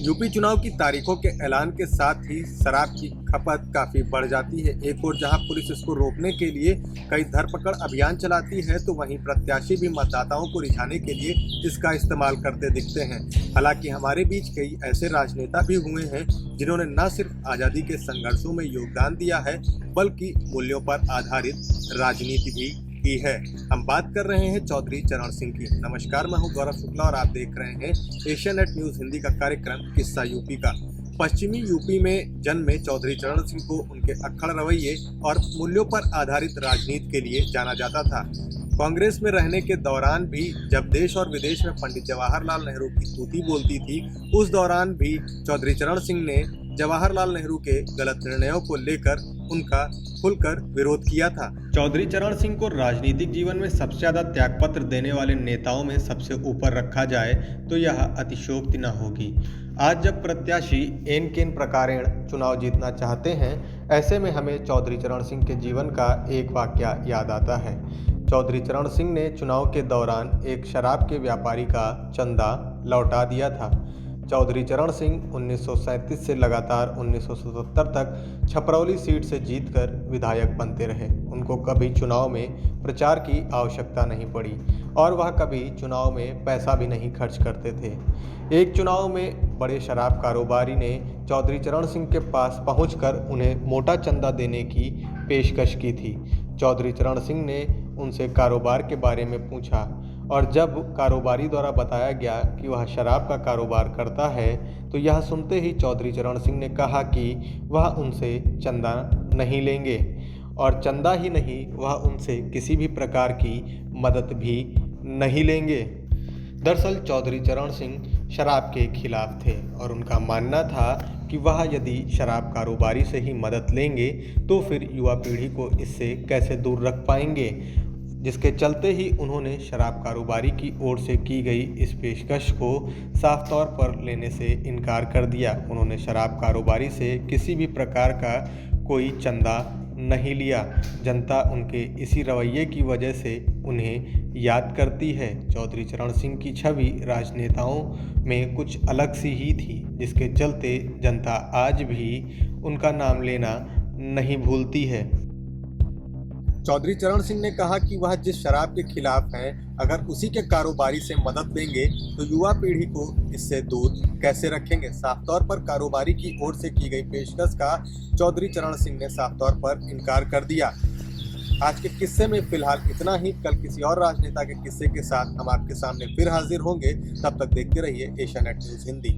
UP चुनाव की तारीखों के ऐलान के साथ ही शराब की खपत काफी बढ़ जाती है। एक ओर जहां पुलिस इसको रोकने के लिए कई धरपकड़ अभियान चलाती है, तो वहीं प्रत्याशी भी मतदाताओं को रिझाने के लिए इसका इस्तेमाल करते दिखते हैं। हालांकि हमारे बीच कई ऐसे राजनेता भी हुए हैं जिन्होंने न सिर्फ आज़ादी के संघर्षों में योगदान दिया है, बल्कि मूल्यों पर आधारित राजनीति भी की है। हम बात कर रहे हैं चौधरी चरण सिंह की। नमस्कार, मैं हूं गौरव शुक्ला और आप देख रहे हैं एशियानेट न्यूज़ हिंदी का कार्यक्रम किस्सा यूपी का। पश्चिमी यूपी में जन्मे चौधरी चरण सिंह को उनके अक्खड़ रवैये और मूल्यों पर आधारित राजनीति के लिए जाना जाता था। कांग्रेस में रहने के दौरान भी जब देश और विदेश में पंडित जवाहरलाल नेहरू की तूती बोलती थी, उस दौरान भी चौधरी चरण सिंह ने जवाहरलाल नेहरू के गलत निर्णयों को लेकर उनका खुलकर विरोध किया था। चौधरी चरण सिंह को राजनीतिक जीवन में सबसे ज्यादा त्यागपत्र देने वाले नेताओं में सबसे ऊपर रखा जाए तो यह अतिशयोक्ति न होगी। आज जब प्रत्याशी एन केन प्रकारेण चुनाव जीतना चाहते हैं, ऐसे में हमें चौधरी चरण सिंह के जीवन का एक वाकया याद आता है। चौधरी चरण सिंह ने चुनाव के दौरान एक शराब के व्यापारी का चंदा लौटा दिया था। चौधरी चरण सिंह 1937 से लगातार 1977 तक छपरौली सीट से जीतकर विधायक बनते रहे। उनको कभी चुनाव में प्रचार की आवश्यकता नहीं पड़ी और वह कभी चुनाव में पैसा भी नहीं खर्च करते थे। एक चुनाव में बड़े शराब कारोबारी ने चौधरी चरण सिंह के पास पहुंचकर उन्हें मोटा चंदा देने की पेशकश की थी। चौधरी चरण सिंह ने उनसे कारोबार के बारे में पूछा और जब कारोबारी द्वारा बताया गया कि वह शराब का कारोबार करता है, तो यह सुनते ही चौधरी चरण सिंह ने कहा कि वह उनसे चंदा नहीं लेंगे और चंदा ही नहीं, वह उनसे किसी भी प्रकार की मदद भी नहीं लेंगे। दरअसल चौधरी चरण सिंह शराब के खिलाफ थे और उनका मानना था कि वह यदि शराब कारोबारी से ही मदद लेंगे तो फिर युवा पीढ़ी को इससे कैसे दूर रख पाएंगे, जिसके चलते ही उन्होंने शराब कारोबारी की ओर से की गई इस पेशकश को साफ तौर पर लेने से इनकार कर दिया। उन्होंने शराब कारोबारी से किसी भी प्रकार का कोई चंदा नहीं लिया। जनता उनके इसी रवैये की वजह से उन्हें याद करती है। चौधरी चरण सिंह की छवि राजनेताओं में कुछ अलग सी ही थी, जिसके चलते जनता आज भी उनका नाम लेना नहीं भूलती है। चौधरी चरण सिंह ने कहा कि वह जिस शराब के खिलाफ हैं, अगर उसी के कारोबारी से मदद लेंगे तो युवा पीढ़ी को इससे दूर कैसे रखेंगे। साफ तौर पर कारोबारी की ओर से की गई पेशकश का चौधरी चरण सिंह ने साफ तौर पर इनकार कर दिया। आज के किस्से में फिलहाल इतना ही। कल किसी और राजनेता के किस्से के साथ हम आपके सामने फिर हाजिर होंगे। तब तक देखते रहिए एशियानेट न्यूज़ हिंदी।